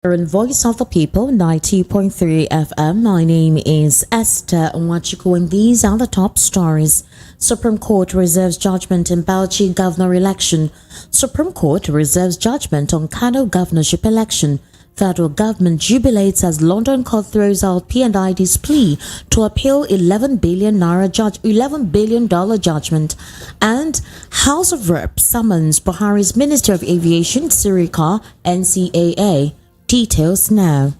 In Voice of the People, 90.3 FM. My name is Esther Nwachukwu, and these are the top stories. Supreme Court reserves judgment in Bauchi governor election. Supreme Court reserves judgment on Kano governorship election. Federal government jubilates as London court throws out P&ID's plea to appeal $11 billion judgment. And House of Reps summons Buhari's Minister of Aviation, Sirika, NCAA. Details now.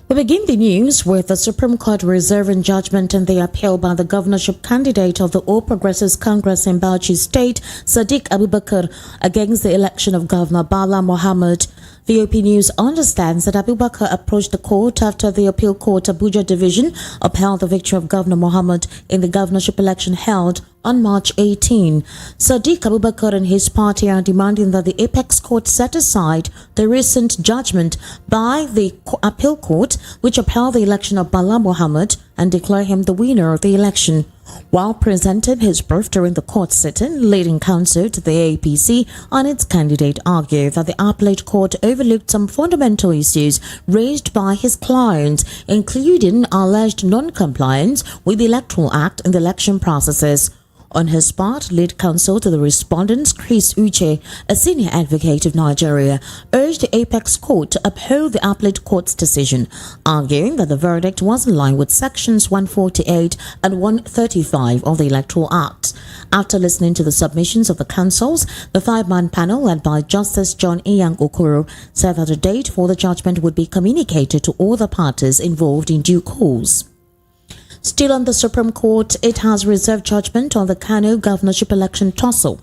We begin the news with the Supreme Court reserving judgment in the appeal by the governorship candidate of the All Progressives Congress in Bauchi State, Sadiq Abubakar, against the election of Governor Bala Mohammed. VOP News understands that Abubakar approached the court after the Appeal Court Abuja Division upheld the victory of Governor Mohammed in the governorship election held on March 18. Sadiq Abubakar and his party are demanding that the Apex Court set aside the recent judgment by the Appeal Court, which upheld the election of Bala Mohammed and declare him the winner of the election. While presenting his brief during the court sitting, leading counsel to the APC and its candidate argued that the appellate court overlooked some fundamental issues raised by his client, including alleged non-compliance with the Electoral Act in the election processes. On his part, lead counsel to the respondents, Chris Uche, a senior advocate of Nigeria, urged the Apex Court to uphold the appellate court's decision, arguing that the verdict was in line with sections 148 and 135 of the Electoral Act. After listening to the submissions of the counsels, the five-man panel led by Justice John Iyang Okoro said that a date for the judgment would be communicated to all the parties involved in due course. Still on the Supreme Court, it has reserved judgment on the Kano governorship election tussle.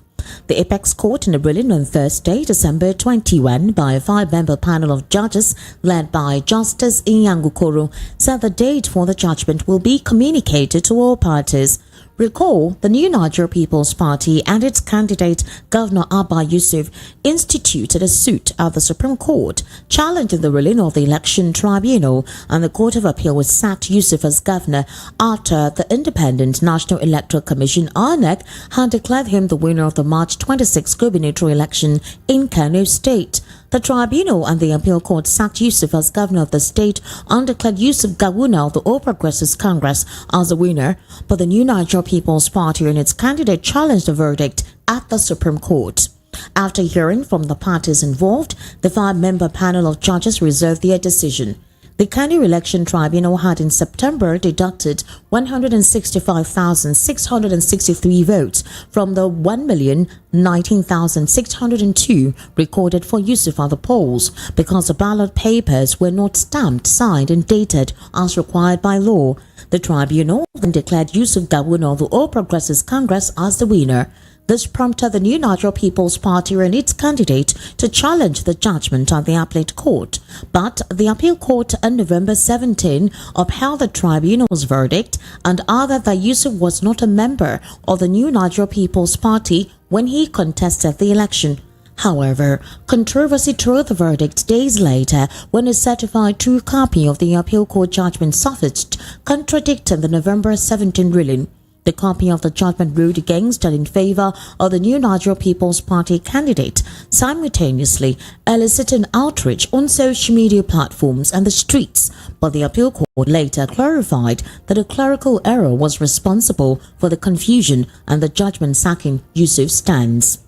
The Apex Court, in a ruling on Thursday, December 21, by a five-member panel of judges led by Justice Iyang Okoro, said the date for the judgment will be communicated to all parties. Recall, the New Nigeria People's Party and its candidate, Governor Abba Yusuf, instituted a suit at the Supreme Court challenging the ruling of the Election Tribunal, and the Court of Appeal sacked Yusuf as governor after the Independent National Electoral Commission (INEC) had declared him the winner of the March 26 gubernatorial election in Kano State. The tribunal and the appeal court sacked Yusuf as governor of the state and declared Yusuf Gawuna of the All Progressives Congress as the winner, but the New Nigeria People's Party and its candidate challenged the verdict at the Supreme Court. After hearing from the parties involved, the five-member panel of judges reserved their decision. The Kano Election Tribunal had in September deducted 165,663 votes from the 1,019,602 recorded for Yusuf at the polls because the ballot papers were not stamped, signed and dated as required by law. The tribunal then declared Yusuf Gawuna of the All Progressives Congress as the winner. This prompted the New Nigeria People's Party and its candidate to challenge the judgment at the appellate court, but the appeal court on November 17 upheld the tribunal's verdict and argued that Yusuf was not a member of the New Nigeria People's Party when he contested the election. However, controversy threw the verdict days later when a certified true copy of the appeal court judgment surfaced, contradicting the November 17 ruling. The copy of the judgment ruled against and in favor of the New Nigeria People's Party candidate, simultaneously eliciting outrage on social media platforms and the streets, but the appeal court later clarified that a clerical error was responsible for the confusion and the judgment sacking Yusuf stands.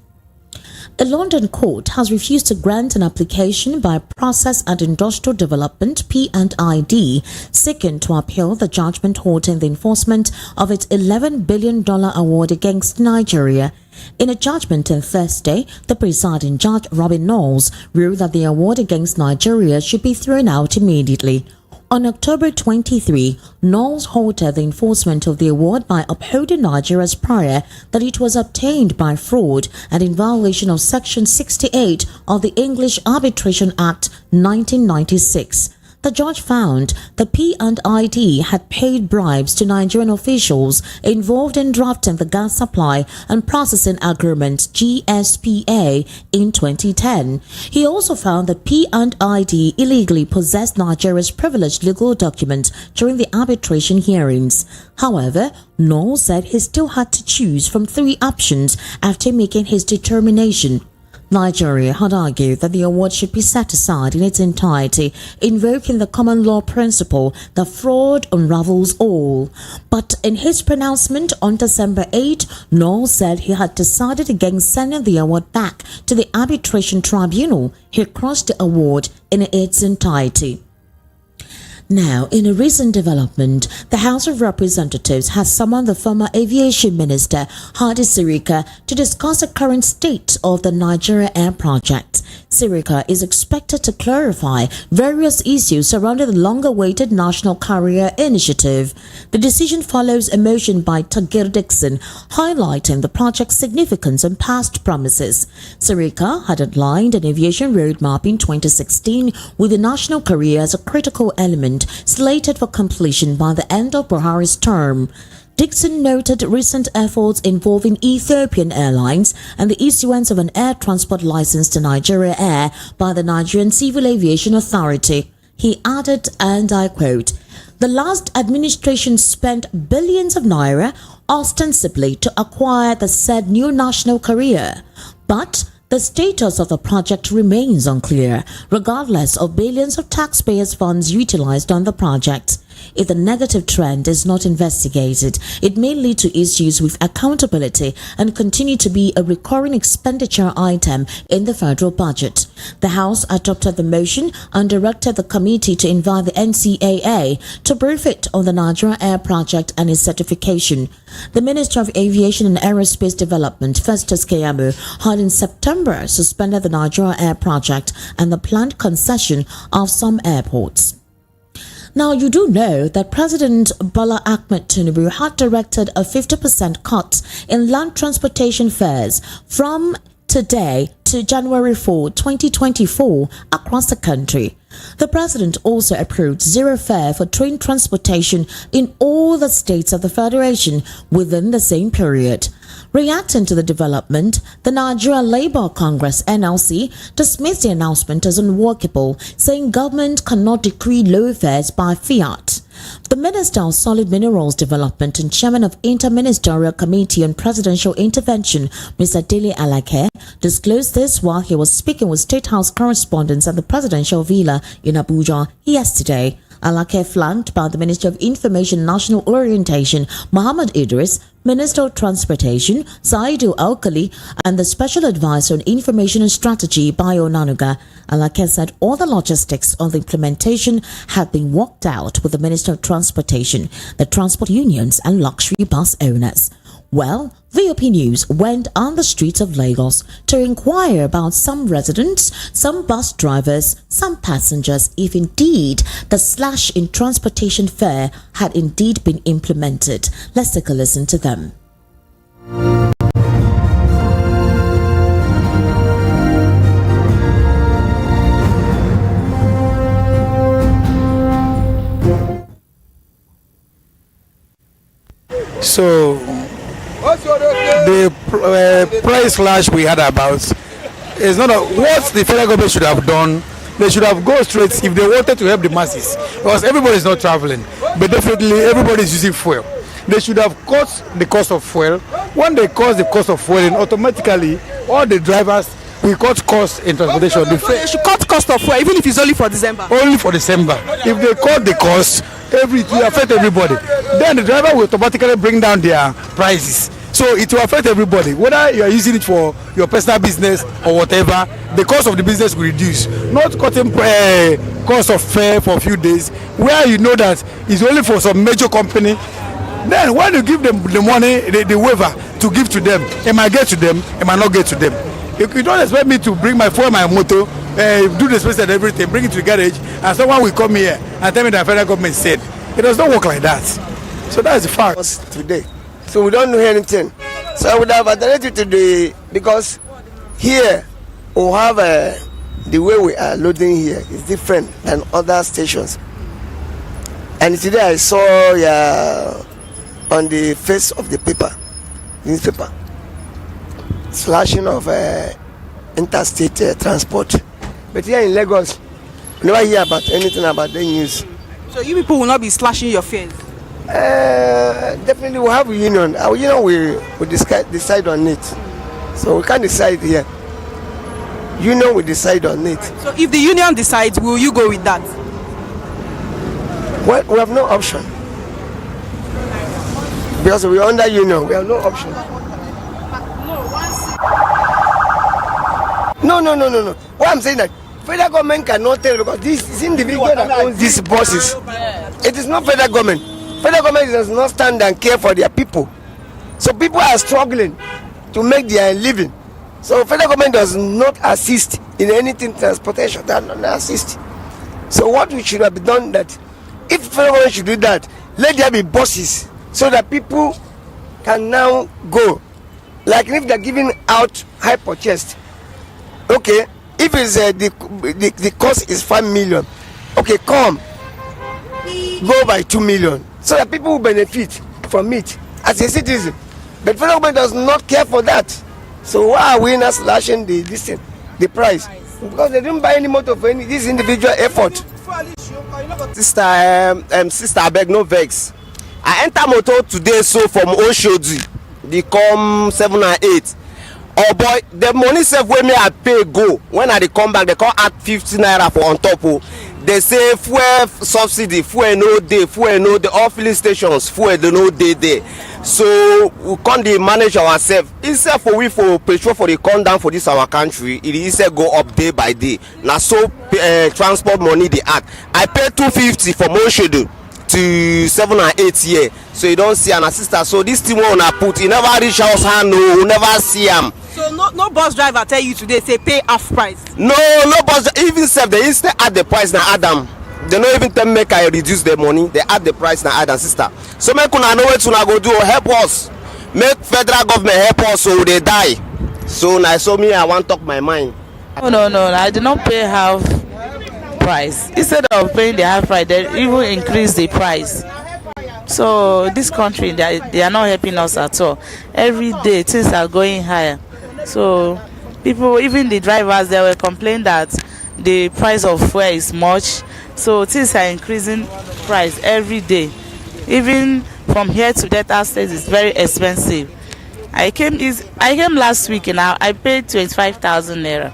A London court has refused to grant an application by Process and Industrial Development (P&ID) seeking to appeal the judgment halting the enforcement of its $11 billion award against Nigeria. In a judgment on Thursday, the presiding judge, Robin Knowles, ruled that the award against Nigeria should be thrown out immediately. On October 23, Knowles halted the enforcement of the award by upholding Nigeria's prayer that it was obtained by fraud and in violation of Section 68 of the English Arbitration Act 1996. The judge found the P&ID had paid bribes to Nigerian officials involved in drafting the Gas Supply and Processing Agreement (GSPA) in 2010. He also found that P&ID illegally possessed Nigeria's privileged legal documents during the arbitration hearings. However, Knowles said he still had to choose from three options after making his determination. Nigeria had argued that the award should be set aside in its entirety, invoking the common law principle that fraud unravels all. But in his pronouncement on December 8, Knowles said he had decided against sending the award back to the arbitration tribunal. He crossed the award in its entirety. Now, in a recent development, the House of Representatives has summoned the former Aviation Minister, Hadi Sirika, to discuss the current state of the Nigeria Air project. Sirika is expected to clarify various issues surrounding the long-awaited National Carrier Initiative. The decision follows a motion by Tagir Dixon highlighting the project's significance and past promises. Sirika had outlined an aviation roadmap in 2016 with the national carrier as a critical element slated for completion by the end of Buhari's term. Dixon noted recent efforts involving Ethiopian Airlines and the issuance of an air transport license to Nigeria Air by the Nigerian Civil Aviation Authority. He added, and I quote, "The last administration spent billions of naira ostensibly to acquire the said new national carrier, but the status of the project remains unclear, regardless of billions of taxpayers' funds utilized on the project. If the negative trend is not investigated, it may lead to issues with accountability and continue to be a recurring expenditure item in the federal budget." The House adopted the motion and directed the committee to invite the NCAA to brief it on the Nigeria Air project and its certification. The Minister of Aviation and Aerospace Development, Festus Keyamo, had in September suspended the Nigeria Air project and the planned concession of some airports. Now, you do know that President Bola Ahmed Tinubu had directed a 50% cut in land transportation fares from today to January 4, 2024 across the country. The president also approved zero fare for train transportation in all the states of the federation within the same period. Reacting to the development, the Nigeria Labour Congress (NLC) dismissed the announcement as unworkable, saying government cannot decree low fares by fiat. The Minister of Solid Minerals Development and Chairman of Interministerial Committee on Presidential Intervention, Mr. Dele Alake, disclosed this while he was speaking with State House correspondents at the Presidential Villa in Abuja yesterday. Alake, flanked by the Minister of Information and National Orientation, Muhammad Idris, Minister of Transportation, Saidu Alkali, and the Special Advisor on Information and Strategy, Bayo Nanuga. Alake said all the logistics of the implementation had been worked out with the Minister of Transportation, the transport unions, and luxury bus owners. Well, VOP News went on the streets of Lagos to inquire about some residents, some bus drivers, some passengers, if indeed the slash in transportation fare had indeed been implemented. Let's take a listen to them. So the price slash we had about is not what the federal government should have done. They should have gone straight if they wanted to help the masses, because everybody is not traveling, but definitely everybody is using fuel. They should have cut the cost of fuel. When they cut the cost of fuel, automatically all the drivers will cut costs in transportation. They should cut cost of fuel even if it's only for December. Only for December. If they cut the cost, it will affect everybody. Then the driver will automatically bring down their prices. So it will affect everybody, whether you are using it for your personal business or whatever. The cost of the business will reduce. Not cutting cost of fare for a few days, where you know that it's only for some major company. Then when you give them the money, the waiver to give to them, it might get to them, it might not get to them. If you don't expect me to bring my phone, my motor, do the space and everything, bring it to the garage, and someone will come here and tell me that the federal government said, it does not work like that. So that's the fact. Today, so we don't know anything. So I would have alternated today, because here we have the way we are loading here is different than other stations. And today I saw on the face of the newspaper, slashing of interstate transport. But here in Lagos, we never hear about anything about the news. So you people will not be slashing your fares? Definitely we have a union. Our union will decide on it. So we can't decide here. Union will decide on it. So if the union decides, will you go with that? Well, we have no option. Because we are under union, we have no option. No. What I'm saying that federal government cannot tell, because this is individual that owns these buses. It is not federal government. Federal government does not stand and care for their people. So people are struggling to make their living. So federal government does not assist in anything transportation. They are not assist. So what we should have done that, if federal government should do that, let there be buses so that people can now go. Like if they're giving out high purchased, okay, if it's the cost is 5 million, okay, come go by 2 million, so that people will benefit from it as a citizen. But federal government does not care for that. So why are we not slashing the price? Because they didn't buy any motor for this individual effort. Sister, I beg no vex. I enter motor today, so from Oshodi, they come 7 and 8. Oh boy, the money sef wey me I pay go. When I dey come back, they come add 50 naira for on top. They say fuel subsidy, fuel no dey, all filling stations, fuel dey no dey there. So we can't dey manage ourselves. Instead for we for petrol for the come down for this our country, it instead go up day by day. Now so transport money they add. I pay 250 for Moshedo to 7 and 8 here. So you don't see an assistant. So this thing one I put, he never reach house hand, no, we never see him. So no bus driver tell you today say pay half price? No bus, even self they instead add the price now add them. They don't even tell me make I reduce the money, they add the price now add them, sister. So make una know what una go do, help us. Make federal government help us so they die. So now so me I want to talk my mind. No, I did not pay half price. Instead of paying the half price, they even increase the price. So this country, they are not helping us at all. Every day things are going higher. So people, even the drivers, they were complaining that the price of fuel is much. So things are increasing price every day. Even from here to Delta State is very expensive. I came last week and I paid 25,000 naira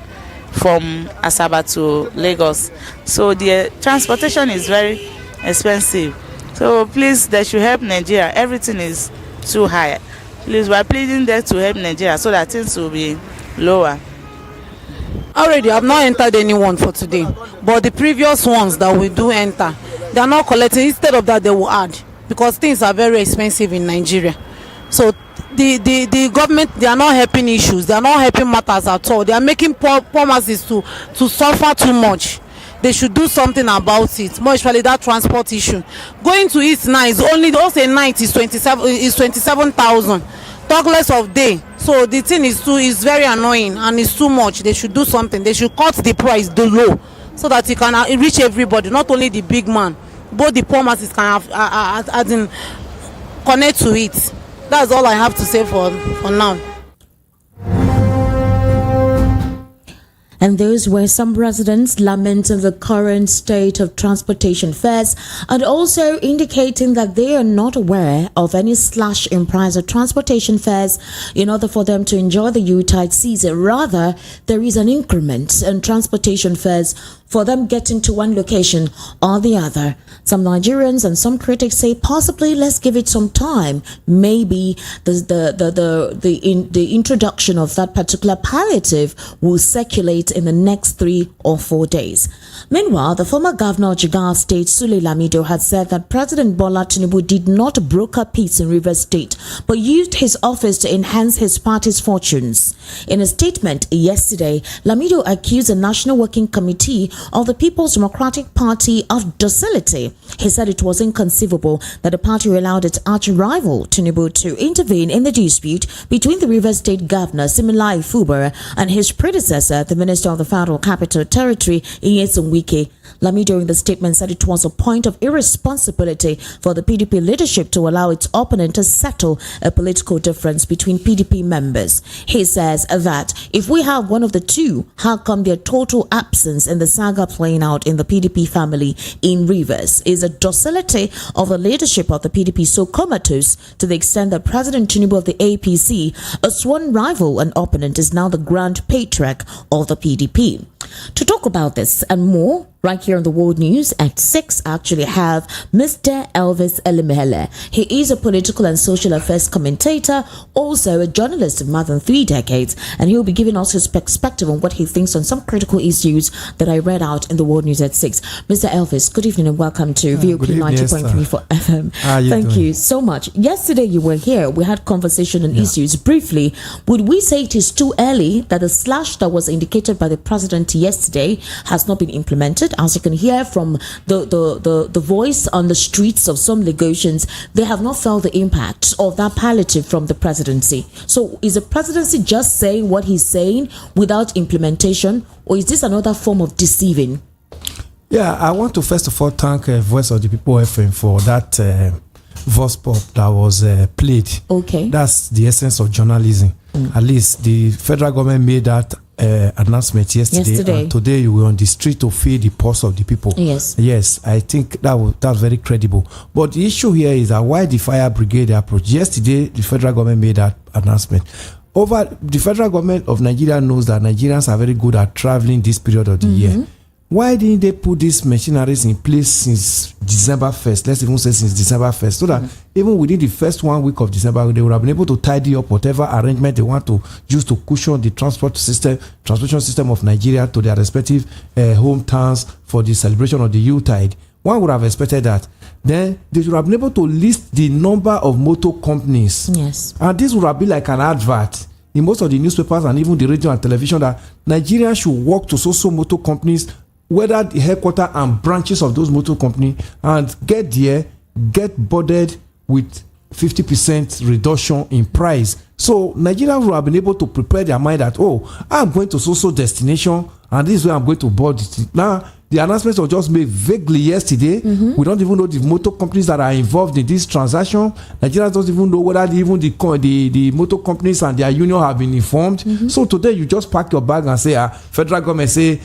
from Asaba to Lagos. So the transportation is very expensive. So please, they should help Nigeria. Everything is too high. Please, we are pleading them to help Nigeria so that things will be lower. Already, I've not entered anyone for today, but the previous ones that we do enter, they are not collecting. Instead of that, they will add, because things are very expensive in Nigeria. So the government, they are not helping issues. They are not helping matters at all. They are making poor masses to suffer too much. They should do something about it, more especially that transport issue. Going to East now is only, those a night is 27,000. Talk less of day. So the thing is very annoying and it's too much. They should do something. They should cut the price low so that it can reach everybody, not only the big man. Both the poor masses can have, connect to it. That's all I have to say for now. And those were some residents lamenting the current state of transportation fares and also indicating that they are not aware of any slash in price of transportation fares in order for them to enjoy the Yuletide season. Rather, there is an increment in transportation fares for them getting to one location or the other. Some Nigerians and some critics say possibly let's give it some time. Maybe the introduction of that particular palliative will circulate in the next 3 or 4 days. Meanwhile, the former governor of Jigawa State, Sule Lamido, had said that President Bola Tinubu did not broker peace in Rivers State, but used his office to enhance his party's fortunes. In a statement yesterday, Lamido accused the National Working Committee of the People's Democratic Party of docility. He said it was inconceivable that the party allowed its arch-rival Tinubu to intervene in the dispute between the Rivers State Governor, Similai Fubara, and his predecessor, the Minister of the Federal Capital Territory, Nyesom Wike. Lamido in the statement said it was a point of irresponsibility for the PDP leadership to allow its opponent to settle a political difference between PDP members. He says that if we have one of the two, how come their total absence in the saga playing out in the PDP family in Rivers? Is a docility of the leadership of the PDP so comatose to the extent that President Tinubu of the APC, a sworn rival and opponent, is now the grand patriarch of the PDP? To talk about this and more, right here on the World News at 6, I actually have Mr. Elvis Elimele. He is a political and social affairs commentator, also a journalist of more than 3 decades, and he'll be giving us his perspective on what he thinks on some critical issues that I read out in the World News at 6. Mr. Elvis, good evening and welcome to VOQ 90.3 for FM. Thank you so much. Yesterday you were here. We had conversation on issues. Briefly, would we say it is too early that the slash that was indicated by the president yesterday has not been implemented? As you can hear from the voice on the streets of some Lagosians, they have not felt the impact of that palliative from the presidency. So is the presidency just saying what he's saying without implementation, or is this another form of deceiving? Yeah, I want to first of all thank Voice of the People FM for that voice pop that was played. Okay. That's the essence of journalism. At least the federal government made that announcement yesterday. And today you were on the street to feel the pulse of the people. Yes, I think that's very credible. But the issue here is that why the fire brigade approach. Yesterday the federal government made that announcement. The federal government of Nigeria knows that Nigerians are very good at traveling this period of the year. Why didn't they put these machineries in place since December 1st? Let's even say since December 1st, so that even within the first 1 week of December, they would have been able to tidy up whatever arrangement they want to use to cushion the transportation system of Nigeria to their respective hometowns for the celebration of the Yuletide. One would have expected that. Then they should have been able to list the number of motor companies. Yes. And this would have been like an advert in most of the newspapers and even the radio and television that Nigeria should work to so motor companies, whether the headquarters and branches of those motor companies, and get boarded with 50% reduction in price. So Nigerians will have been able to prepare their mind that, I'm going to so destination and this is where I'm going to board it. Now, the announcements were just made vaguely yesterday. We don't even know the motor companies that are involved in this transaction. Nigerians don't even know whether even the motor companies and their union have been informed. So today you just pack your bag and say, federal government say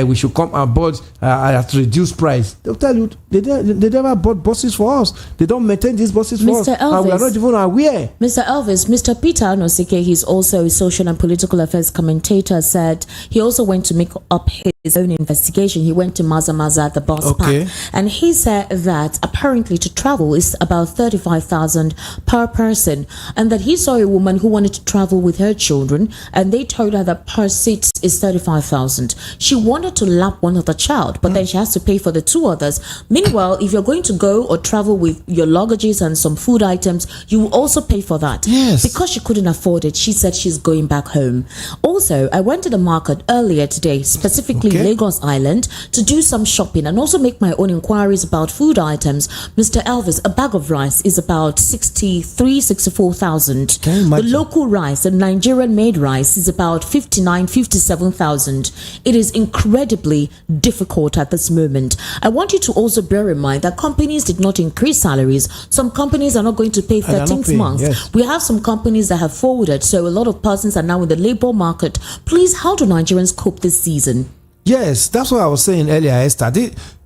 we should come and board at reduced price. They'll tell you they never bought buses for us. They don't maintain these buses for us. Elvis, and we are not even aware. Mr. Elvis, Mr. Peter Anosike, he's also a social and political affairs commentator, said he also went to make up his own investigation. He went to Maza at the bus park, and he said that apparently to travel is about 35,000 per person, and that he saw a woman who wanted to travel with her children, and they told her that per seat is 35,000. She wanted to lap one other child, but then she has to pay for the 2 others. Meanwhile, if you're going to go or travel with your luggages and some food items, you will also pay for that. Yes. Because she couldn't afford it, she said she's going back home. Also, I went to the market earlier today, specifically Lagos Island, to do some shopping and also make my own inquiries about food items. Mr. Elvis, a bag of rice is about 64,000. The local rice, the Nigerian made rice, is about 57,000. It is incredibly difficult at this moment. I want you to also bear in mind that companies did not increase salaries. Some companies are not going to pay 13th month. Yes. We have some companies that have forwarded, so a lot of persons are now in the labor market. Please, how do Nigerians cope this season? Yes, that's what I was saying earlier, Esther.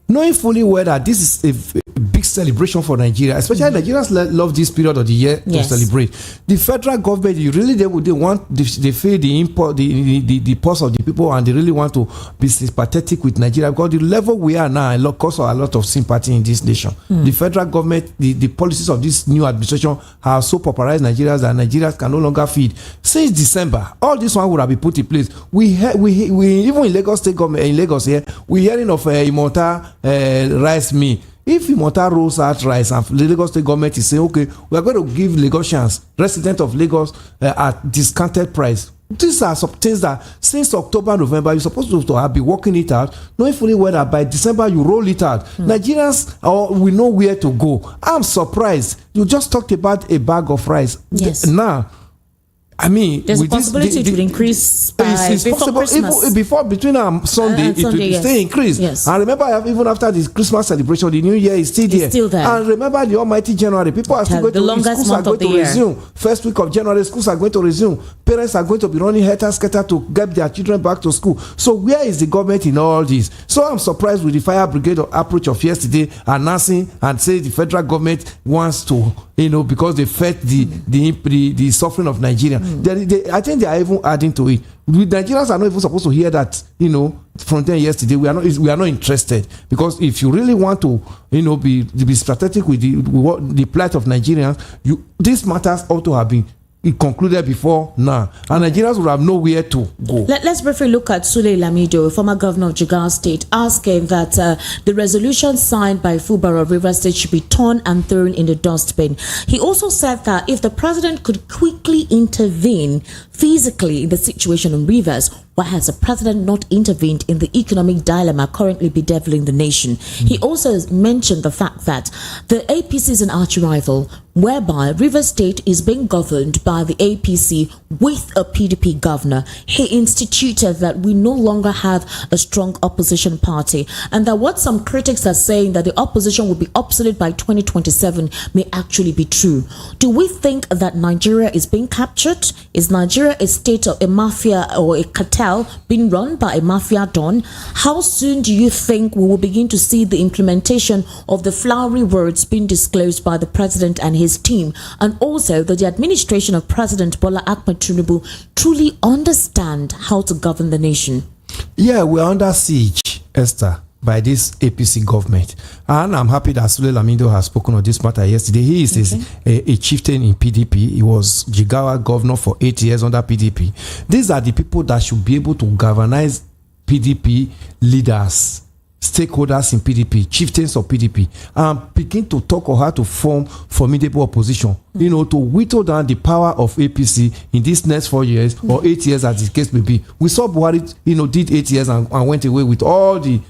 Knowing fully well that this is a big celebration for Nigeria, especially Nigerians love this period of the year to celebrate. The federal government, they feel the import, the pulse of the people, and they really want to be sympathetic with Nigeria because the level we are now causes a lot of sympathy in this nation. The federal government, the policies of this new administration have so popularized Nigerians that Nigerians can no longer feed. Since December, all this one would have been put in place. We even in Lagos State government, in Lagos here, we're hearing of Imota rice mill. If Imota rolls out rice and the Lagos State government is saying, okay, we are going to give Lagosians, residents of Lagos, at discounted price. These are some things that since October, November, you're supposed to have been working it out, knowing fully well that by December you roll it out. Nigerians we know where to go. I'm surprised. You just talked about a bag of rice. Yes. Now, I mean, there's a possibility it will increase by before Christmas. Between Sunday, it will still increase. Yes. And remember, even after the Christmas celebration, the New Year is still there. It's still there. And remember, the almighty January, people are still going to schools are going to resume. First week of January, schools are going to resume. Parents are going to be running helter-skelter to get their children back to school. So where is the government in all this? So I'm surprised with the fire brigade approach of yesterday, announcing and saying the federal government wants to, because they felt the suffering of Nigeria. I think they are even adding to it. The Nigerians are not even supposed to hear that, from them yesterday. We are not interested, because if you really want to, be strategic with the plight of Nigerians, these matters ought to have been concluded before now, and Nigerians will have nowhere to go. Let's briefly look at Sule Lamido, former governor of Jigawa State, asking that the resolution signed by Fubara of Rivers State should be torn and thrown in the dustbin. He also said that if the president could quickly intervene physically in the situation in Rivers, why has the president not intervened in the economic dilemma currently bedeviling the nation? He also mentioned the fact that the APC is an arch rival, whereby Rivers State is being governed by the APC with a PDP governor. He instituted that we no longer have a strong opposition party, and that what some critics are saying, that the opposition will be obsolete by 2027, may actually be true. Do we think that Nigeria is being captured? Is Nigeria a state of a mafia or a cartel being run by a mafia don? How soon do you think we will begin to see the implementation of the flowery words being disclosed by the president and his team, and also that the administration of President Bola Ahmed Tinubu truly understand how to govern the nation? Yeah, we're under siege, Esther, by this APC government, and I'm happy that Sule Lamido has spoken on this matter yesterday. He is a chieftain in PDP. He was Jigawa governor for 8 years under PDP. These are the people that should be able to galvanize PDP leaders, stakeholders in PDP, chieftains of PDP, and begin to talk on how to form formidable opposition, to whittle down the power of APC in these next 4 years or 8 years, as the case may be. We saw Buhari, did 8 years and went away with all the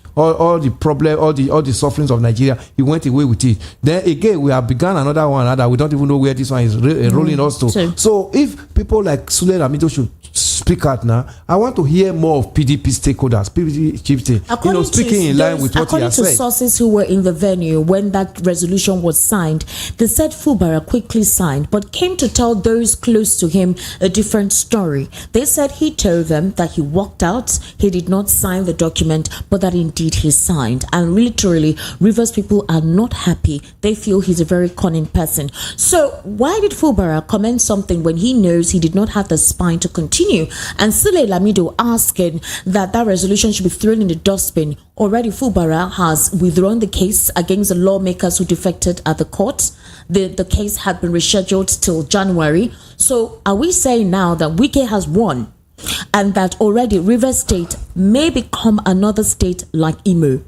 problem, all the sufferings of Nigeria. He went away with it. Then again, we have begun another one that we don't even know where this one is rolling us to. So if people like Sule Lamido should speak out now, I want to hear more of PDP stakeholders, PDP chieftain, speaking in line with what he has said. According to sources who were in the venue when that resolution was signed, they said Fubara quickly signed, but came to tell those close to him a different story. They said he told them that he walked out, he did not sign the document, but that indeed he signed. And literally, Rivers people are not happy. They feel he's a very cunning person. So why did Fubara comment something when he knows he did not have the spine to continue? And Sule Lamido asking that resolution should be thrown in the dustbin. Already Fubara has withdrawn the case against the lawmakers who defected at the court. The case had been rescheduled till January. So are we saying now that Wike has won, and that already Rivers State may become another state like Imo?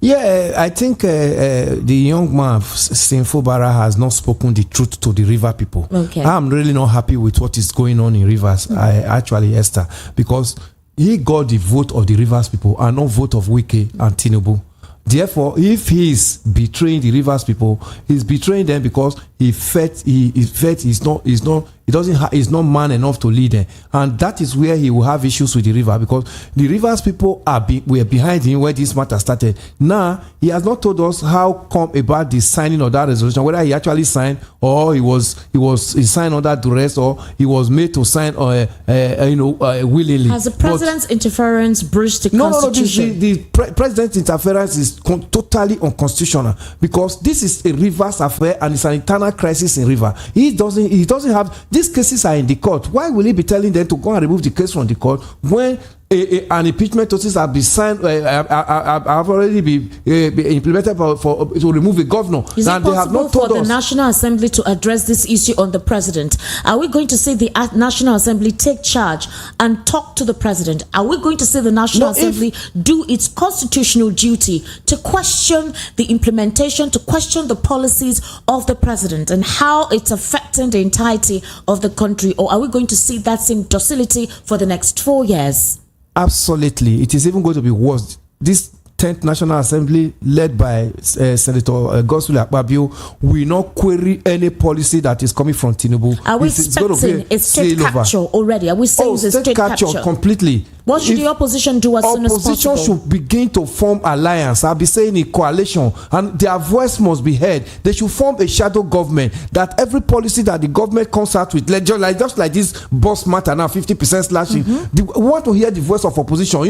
Yeah, I think the young man, Saint Fubara, has not spoken the truth to the river people. Okay. I'm really not happy with what is going on in Rivers, Esther, because he got the vote of the Rivers people and not vote of Wike and Tinubu. Therefore, if he is betraying the Rivers people, he's betraying them because he felt he he's not man enough to lead them, and that is where he will have issues with the river, because the rivers people were behind him where this matter started. Now he has not told us how come about the signing of that resolution, whether he actually signed or he signed under duress, or he was made to sign willingly. Has the president's interference breached the constitution? No. The president's interference is totally unconstitutional, because this is a rivers affair and it's an internal crisis in river. He doesn't have, these cases are in the court. Why will he be telling them to go and remove the case from the court when an impeachment notice have been signed, have already been implemented to remove a governor? Is it possible for the National Assembly to address this issue on the president? Are we going to see the National Assembly take charge and talk to the president? Are we going to see the National Assembly do its constitutional duty to question the implementation, to question the policies of the president and how it's affecting the entirety of the country? Or are we going to see that same docility for the next 4 years? Absolutely. It is even going to be worse. This 10th National Assembly, led by Senator Godswill Akpabio, will not query any policy that is coming from Tinubu. Are we expecting a state capture already? Are we saying the state capture completely? What should the opposition do as soon as possible? Opposition should begin to form alliance. I'll be saying a coalition, and their voice must be heard. They should form a shadow government, that every policy that the government comes out with, just like this bus matter now, 50% slashing. We want to hear the voice of opposition,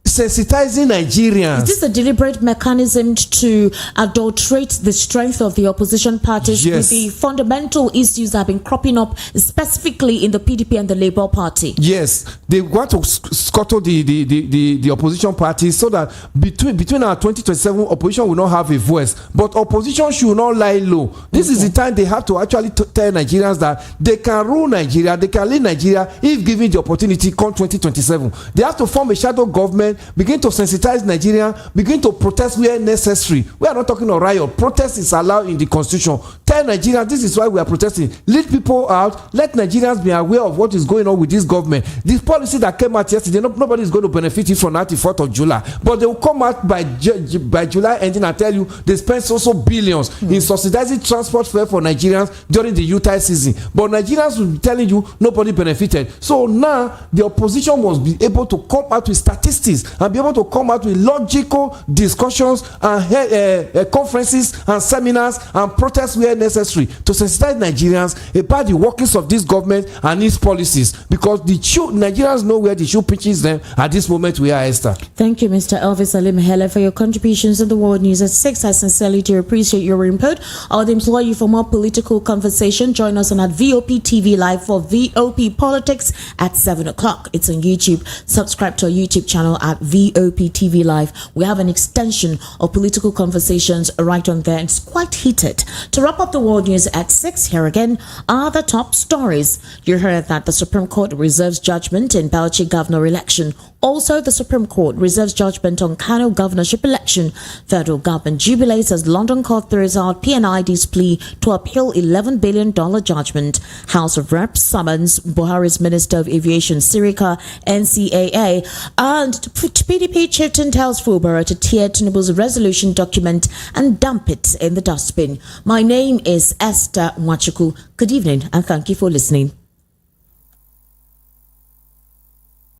sensitizing Nigerians. Is this a deliberate mechanism to adulterate the strength of the opposition parties? Yes. With the fundamental issues that have been cropping up specifically in the PDP and the Labour Party? Yes, they want to scuttle the opposition parties so that between our 2027 opposition will not have a voice, but opposition should not lie low. This is the time they have to actually tell Nigerians that they can rule Nigeria, they can lead Nigeria if given the opportunity come 2027. They have to form a shadow government, begin to sensitize Nigeria, begin to protest where necessary. We are not talking of riot. Protest is allowed in the constitution. Tell Nigerians this is why we are protesting. Lead people out. Let Nigerians be aware of what is going on with this government. This policy that came out yesterday, nobody is going to benefit it from that 4th of July. But they will come out by July ending and tell you they spent so billions in subsidizing transport fare for Nigerians during the Utah season. But Nigerians will be telling you nobody benefited. So now the opposition must be able to come out with statistics and be able to come out with logical discussions and conferences and seminars and protests where necessary to sensitize Nigerians about the workings of this government and its policies, because Nigerians know where the shoe pinches them at this moment. We are, Esther. Thank you, Mr. Elvis Ali Mahele, for your contributions in the World News at 6. I sincerely do appreciate your input. I would employ you for more political conversation. Join us on at VOP TV Live for VOP Politics at 7 o'clock. It's on YouTube. Subscribe to our YouTube channel at VOP TV Live. We have an extension of political conversations right on there. It's quite heated. To wrap up the World News at 6, here again are the top stories. You heard that the Supreme Court reserves judgment in Bauchi governor election. Also, the Supreme Court reserves judgment on Kano governorship election. Federal government jubilates as London court throws out PNID's plea to appeal $11 billion judgment. House of Reps summons Buhari's Minister of Aviation, Sirika, NCAA. And PDP Chieftain tells Fubara to tear Tinubu's resolution document and dump it in the dustbin. My name is Esther Mwachuku. Good evening and thank you for listening.